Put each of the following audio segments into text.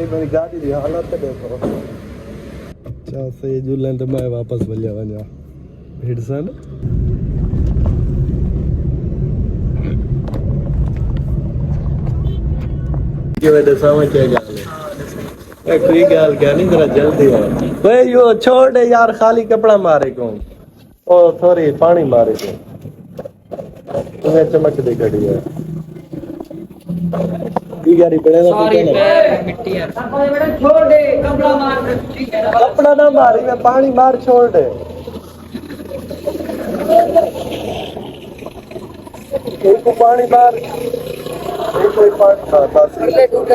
मेरी गाड़ी की हालत देखो। अच्छा सही झूलन तो मैं वापस भलिया वञा भीड़ सन की वजह समझ के गाल है कोई गाल क्या नहीं जरा जल्दी है भाई यो छोड़ दे यार खाली कपड़ा मारे को ओ सॉरी पानी मारे को तुम्हें चमक दी खड़ी है ये गाड़ी पड़े ना सॉरी मिट्टी है छोड़ दे कपड़ा मार कपड़ा ना मारी मैं पानी मार छोड़ दे एक को पानी मार एक कोई पानी था बस ले दूर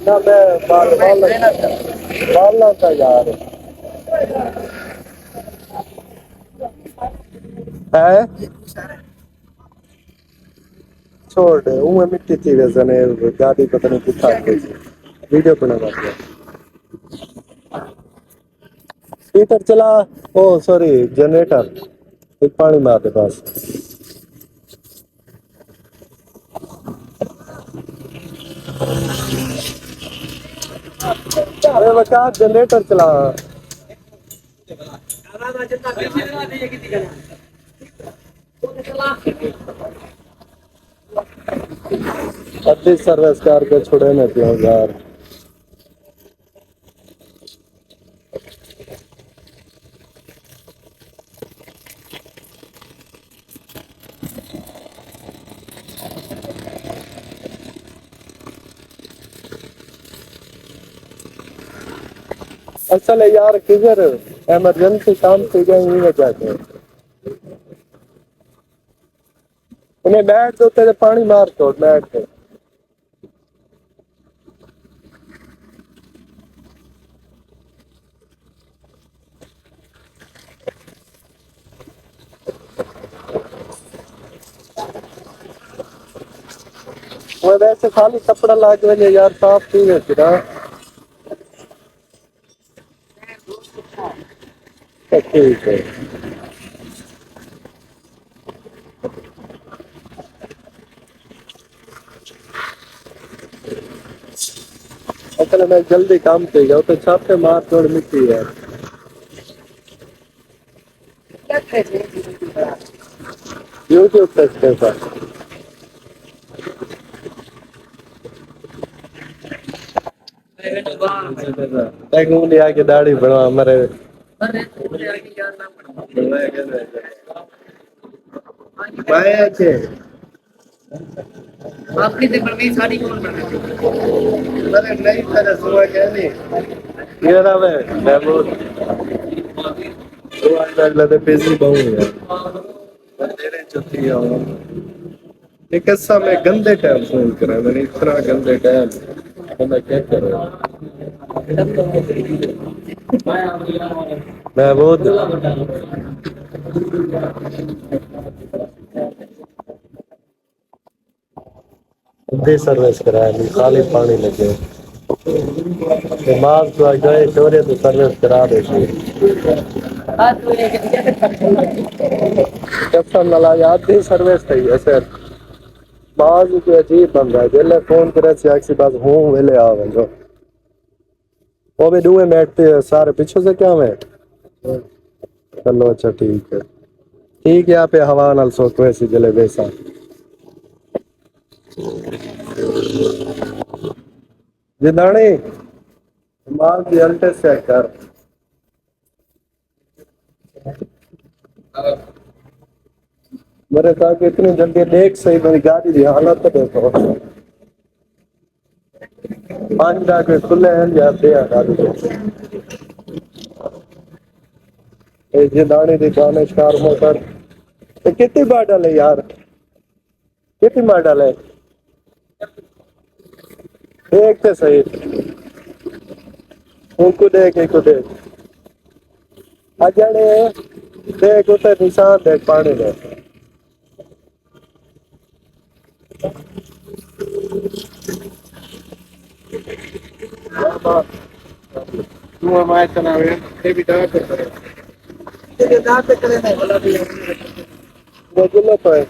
ना मैं बाल ना था यार है छोड़ दे वो मिट्टी थी वैसे ने गाड़ी पता नहीं कितना वीडियो बना दिया स्पीकर चला ओ सॉरी जनरेटर एक पानी मार दे बस अरे बता जनरेटर चला अद्धी सर्विस कार के छोड़े न क्यों यार असल है यार किधर इमरजेंसी काम से गए नहीं वजह से उन्हें बैठ दो तेरे पानी मार छोड़ बैठ के वो वैसे खाली कपड़ा लाग वजह यार साफ की है ना ठीक है असल मैं जल्दी काम पे गया तो छापे मार छोड़ मिट्टी है यूट्यूब पे कैसा टेक्नोलॉजी आके दाढ़ी बनवा मरे पाया के आपकी से पर साड़ी कौन बनाती मैंने नहीं तरह सुबह क्या नहीं ये रहा मैं बहुत तो आज लगे पैसे बहुत है तेरे चुती है एक ऐसा मैं गंदे टाइम फोन करा मैंने इतना गंदे टाइम तो मैं क्या करूँ मैं बहुत दे सर्विस कराया खाली पानी लगे दिमाग तो गए चोरे तो सर्विस करा देती कसम लला याद दी सर्विस थी ऐसे बाज के अजीब बन रहा है जेले फोन करे से आखिर बात हूँ वेले आवे जो वो भी दुए मैट पे सारे पीछे से क्या मैं चलो अच्छा ठीक है यहाँ पे हवा नाल सोच वैसी जले वैसा जिदानी माल की अल्टे से कर मेरे साथ इतनी जल्दी देख सही मेरी गाड़ी की हालत तो देखो 5 लाख खुले हैं जाते हैं गाड़ी ये दाने दिखाने स्टार मोटर कितनी मॉडल है यार कितनी मॉडल है देखते सही उनको देख अजड़े देख उते निशान देख पानी में तू हमारे चलावे ये भी दांत करे ये दांत करे नहीं बोला भी वो बोलो तो है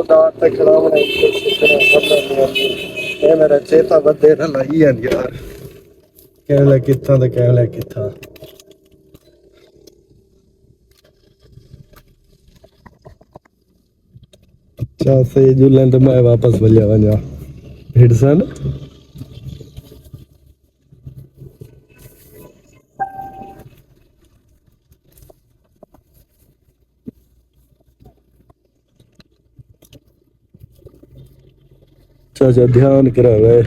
दांत ते खिलावना ये मेरा चेता बदे ना लाई है यार कहले कित्था ते कहले कित्था अच्छा से जुलन तो मैं वापस भलिया वञा हिडसन अच्छा ध्यान करावे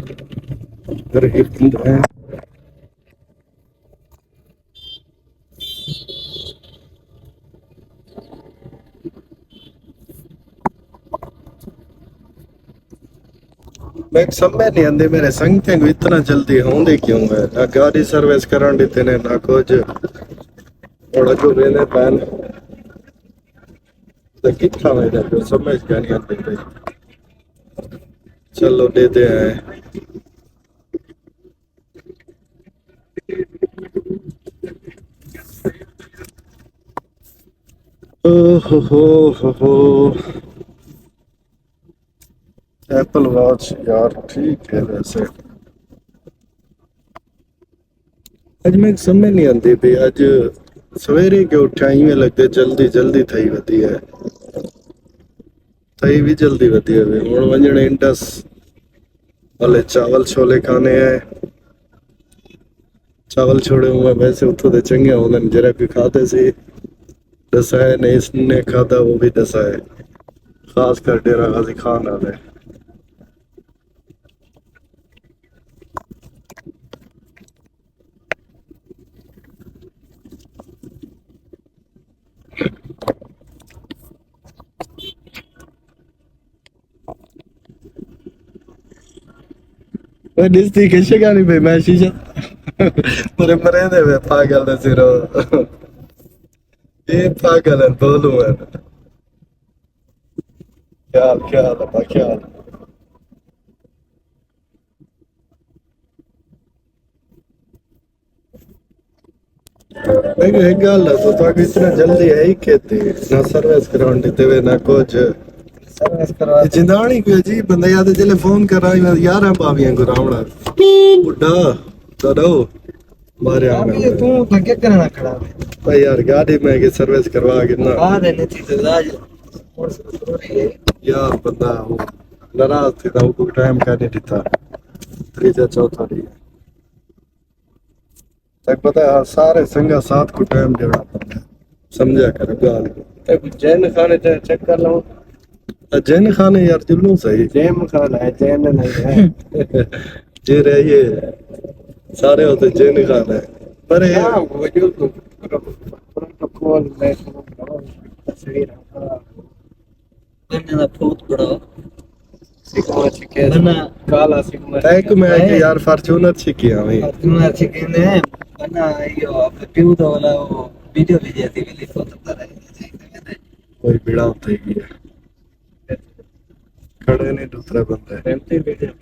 कर कितने मैं समझ नहीं आंदे मेरे संगते को इतना जल्दी होंदे क्यों है ना गाड़ी सर्विस करान देते ने ना कुछ और जो वेले पैन तो कितना मेरा जो समझ क्या नहीं आते चलो देते हैं हो एप्पल वॉच यार ठीक है वैसे आज मैं समझ नहीं आती भी आज सवेरे के उठा इवें लगते जल्दी जल्दी थई वधी है थई भी जल्दी वधी है हुण वंजणे इंडस वाले चावल छोले खाने हैं चावल छोड़े हुए वैसे उठो दे चंगे होंदे जरा भी खाते सी दसा है नहीं इसने खाता वो भी दसा है खास कर डेरा गाजी खान वाले डिस्टी किसे गानी पे मैं शीशा मरे मरे दे वे पागल दे सिरो ये पागल है बोलूं है क्या है क्या मैं एक गल है तो ताकि इतना जल्दी है ही कहती ना सर्विस कराउंड देते हुए ना कुछ सर्विस करवा जिंदानी कोई अजीब बंदा याद है जले फोन कर रहा है यार हम पावियां को रावड़ा बुड्ढा करो मारे आ गए तू थके करना खड़ा भाई यार गाड़ी में के सर्विस करवा के ना आ देने थी तो आज और शुरू रही है यार बंदा वो नाराज थे तो को टाइम का नहीं देता त्रीजा चौथा डी तक पता है सारे संगा साथ को टाइम देना पड़ता है समझा कर गाल तक जैन खाने चेक कर लो जैन खाने यार जुल्लू सही जैन खाना है जैन नहीं है जे रहिए सारे होते जैन खाना है पर वो जो प्रोटोकॉल में तस्वीर बनना बहुत बड़ा सिग्मा छिके बना काला सिग्मा एक में है यार फॉर्च्यूनर छिके हमें फॉर्च्यूनर छिके ने बना यो अब प्यू तो वाला वो वीडियो ले जाती है लिखो तो रहे कोई बिड़ा होता ही है खड़े नहीं दूसरा बंदा है एमटी वीडियो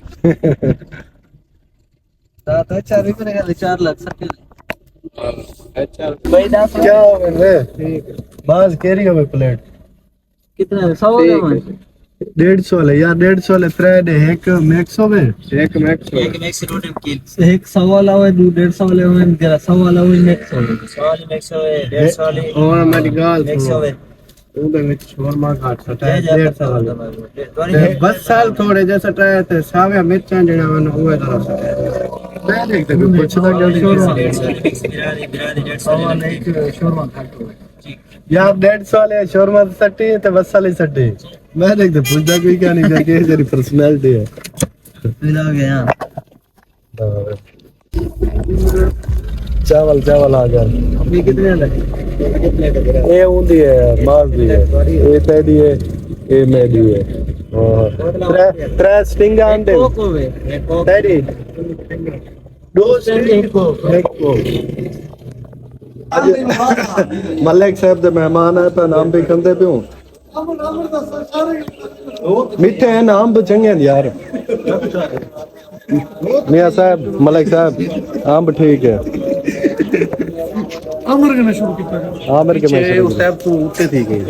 दादा 4 रुपए का 4 लाख सके अच्छा भाई दास क्या हो गए ठीक बाज केरी हो प्लेट कितना 100 का 150 वाले यार 150 वाले फ्राइड है एक मैक्स होवे एक मैक्स रोटी की एक 100 वाला है 150 वाले हैं जरा 100 वाला है मैक्स होवे 100 वाले मैक्स होवे 150 वाले और मेरी गाल मैक्स होवे ਉਹਦੇ ਵਿੱਚ ਸ਼ੋਰਮਾ ਘਾਟ ਸਟਾ 150 ਵਾਲਾ ਬਸ ਸਾਲ ਥੋੜੇ ਜਿਹਾ ਸਟਾਇਆ ਤੇ ਸਾਵੇਂ ਮਿਰਚਾਂ ਜਿਹੜਾ ਵਨ ਉਹ ਇਧਰ ਸਟਾਇਆ ਮੈਂ ਦੇਖਦੇ ਕੋਈ ਪੁੱਛਦਾ ਜਲਦੀ ਸ਼ੋਰਮਾ ਘਾਟ ਹੋਵੇ यार 150 वाले शोरमा सट्टी ते बस वाली सट्टी मैं देखते पूछता कोई क्या नहीं जाके तेरी पर्सनालिटी है मिला गया चावल आ गया अभी कितने लगे ये ऊंधी है मास दी है ये तेरी है ये मेरी है और त्रै स्टिंग आंडे तेरी दो स्टिंग को मलिक साहब दे मेहमान है तो नाम भी खंदे पियो मिठे हैं नाम भी चंगे यार मियां साहब मलिक साहब आम ठीक है आमर के मैं शुरू किया आमर के मैं साहब तू उठे थी गई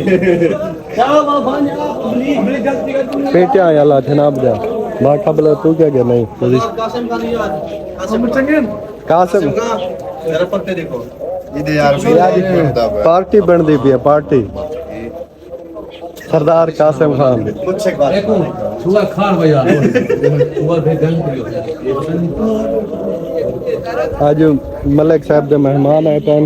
पेटियां याला जनाब जा बा कबल तू क्या गया नहीं कासिम पार्टी बन दी पी है पार्टी सरदार कासिम खान आज मलिक साहब के मेहमान आए थे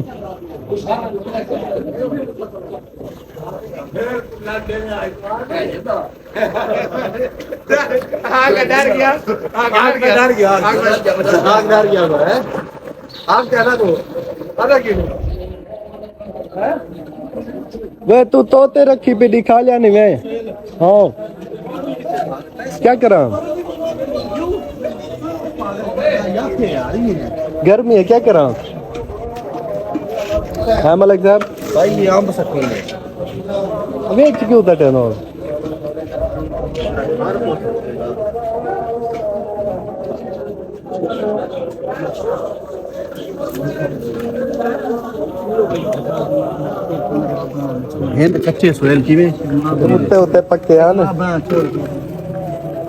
वे तू तोते रखी पे दिखा लिया नहीं मैं हाँ क्या करा गर्मी है क्या करा है मलिक साहब भाई ये आम सकते हैं वेच क्यों था टेनो हिंद कच्चे सोयल की वे उत्ते उत्ते पक्के हैं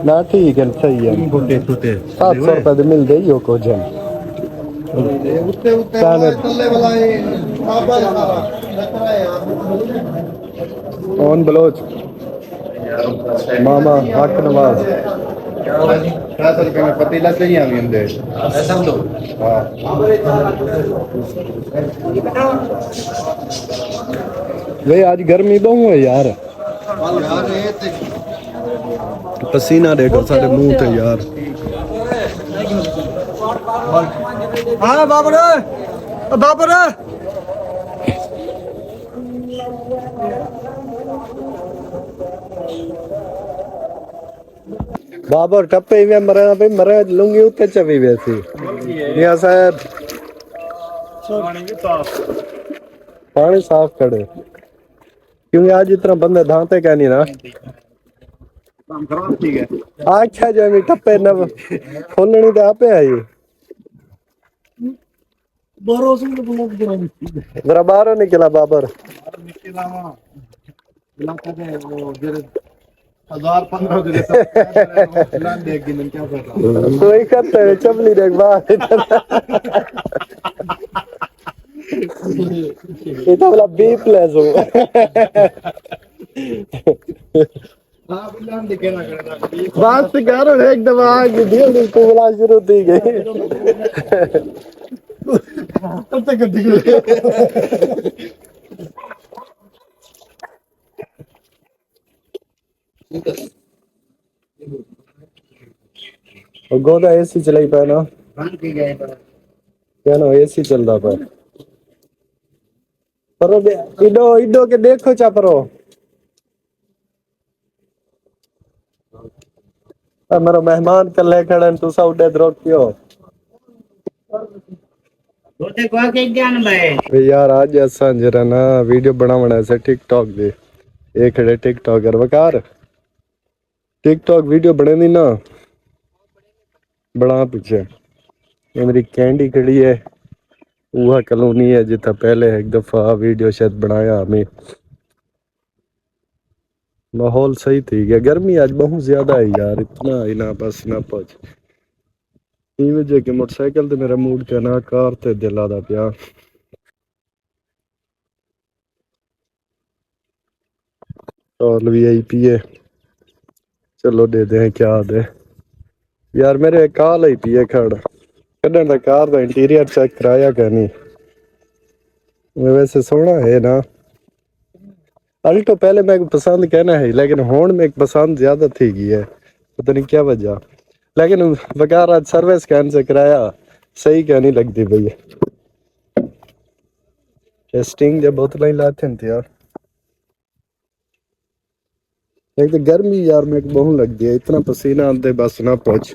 ना ठीक है सही है छोटे छोटे 700 रुपए दे मिल गई हो को जन उत्ते उत्ते तल्ले वाला ऑन बलोच मामा हक नवाज 10 रुपए में पतीला चाहिए अभी हम दे ऐसा लो हां वे आज गर्मी बहुत है यार यार ये पसीना देखो सारे मुंह थे यार हां बाबर बाबर बाबर टप्पे में मरे पे मरे लूंगी उत्ते चवी वैसी मियां साहब पानी साफ करे क्योंकि आज इतना बंदे धांते क्या नहीं ना काम करो ठीक है आख्या जो मैं टप्पे न खोलनी तो आपे आई जरा बाहर निकला बाबर कोई करते है चपली देख बाहर ये तो वाला बी प्लस हो बात से कह रहा एक दफा आगे दिया तो बोला शुरू थी गई और गोदा एसी चलाई पाए ना क्या ना एसी चल रहा पाए परो इडो इडो के देखो चा परो मेरा मेहमान कल है खड़े तू सा उड़े द्रोक पियो छोटे को के ज्ञान भाई यार आज ऐसा जरा ना वीडियो बनावना है टिकटॉक दे एक खड़े टिकटॉकर वकार टिकटॉक वीडियो बने दी ना बड़ा पीछे ये मेरी कैंडी खड़ी है वह कॉलोनी है जितना पहले एक दफा वीडियो शायद बनाया हमें माहौल सही थी गया गर्मी आज बहुत ज्यादा है यार इतना ही ना बस ना पहुंच वजह के मोटरसाइकिल तो मेरा मूड का ना कार ते दिला दा पिया और वीआईपी है चलो दे दे क्या दे यार मेरे काल ही पिए खड़ कड़न दा कार दा इंटीरियर चेक कराया क्या नहीं वैसे सोना है ना अल्टो पहले मैं पसंद कहना है लेकिन होन में पसंद ज्यादा थी गई है पता नहीं क्या वजह लेकिन वकार आज सर्विस कैन से कराया सही क्या नहीं लगती भैया टेस्टिंग जब बोतल ही लाते थे यार एक तो गर्मी यार मेरे को बहुत लग गई है इतना पसीना आते बस ना पहुंच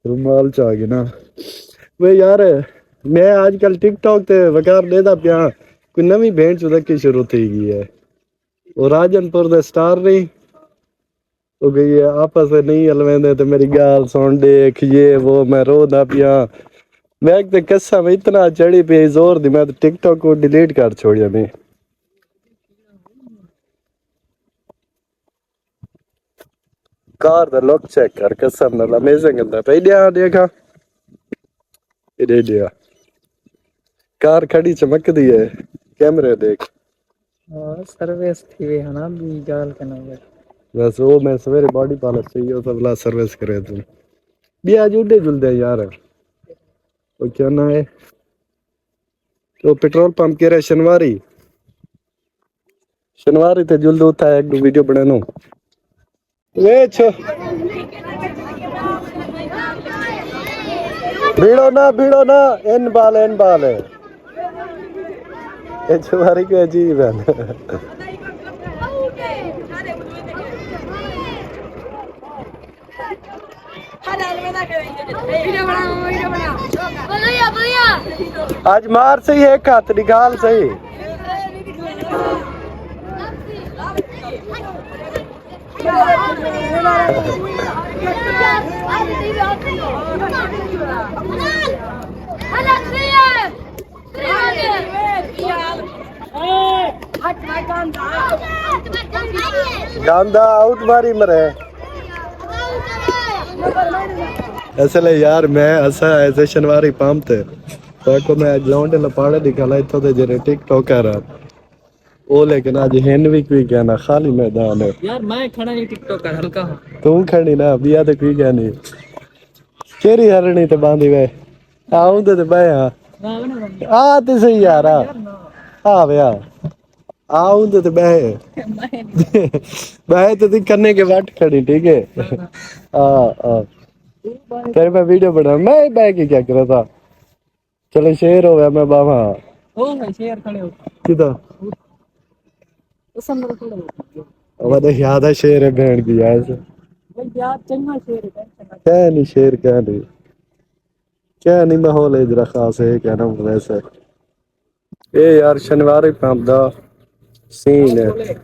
रुमाल चा गया ना वे यार मैं आजकल टिकटॉक ते वकार देदा पिया कोई नवी भेंट चुदा की शुरू थी गई है और राजनपुर दे स्टार नहीं हो गई है आपस में नहीं हलवेंदे तो मेरी गाल सुन देख ये वो मैं रोदा पिया मैं तो कस्सा में इतना चढ़ी पे जोर दी मैं तो टिकटॉक को डिलीट कर छोड़िया मैं कार दा लुक चेक कर कसम नाल अमेजिंग है पे देखा इधर कार खड़ी चमकदी है कैमरे देख हाँ सर्विस थी वे है ना भी गाल के ना यार बस वो मैं सवेरे बॉडी पालस चाहिए वो सबला सर्विस करे तुम भी आज उड़े जुलदे यार वो क्या ना है तो पेट्रोल पंप के रहे शनिवारी ते जुलद उठा है एक दो वीडियो बनानो वे छो भीड़ो ना इन बाल है ये छुआरी के अजीब है आज मार सही एक हाथ निकाल सही गांधा आउट मारी मरे असले यार मैं असा ऐसे शनिवारी पंप थे तो मैं ग्राउंड लपाड़े दिखाला इतो ते जरे टिकटॉकर ओ लेकिन आज हेन भी कोई कहना खाली मैदान है यार मैं खड़ा नहीं टिकटॉकर हल्का तू खड़ी ना बिया ते कोई कहनी केरी हरणी ते बांधी वे आउंदे ते बया आ ते सही यार आ भैया आउंदे ते बहे बहे तो तू करने के बाद खड़ी ठीक है आ तेरे पे वीडियो बना मैं बैठ के क्या कर रहा था चलो शेर हो गया मैं बाबा हो मैं शेयर खड़े हो किधर तो संदर थोड़ा हमारे याद है शेर है बहन की ऐसे भाई यार चंगा शेयर है क्या नहीं शेर क्या नहीं माहौल है जरा खास है क्या नाम वैसे ये यार शनिवार पंप दा सीन है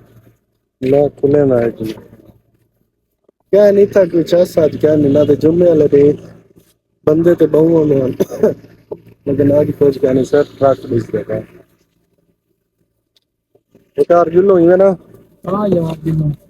लो खुले ना की क्या नहीं था कुछ ऐसा क्या नहीं ना तो जुम्मे वाले थे बंदे तो बहुओं में लेकिन आज कुछ क्या नहीं सर ट्रक दिस देखा एक और जुल्लो ही है ना हाँ यार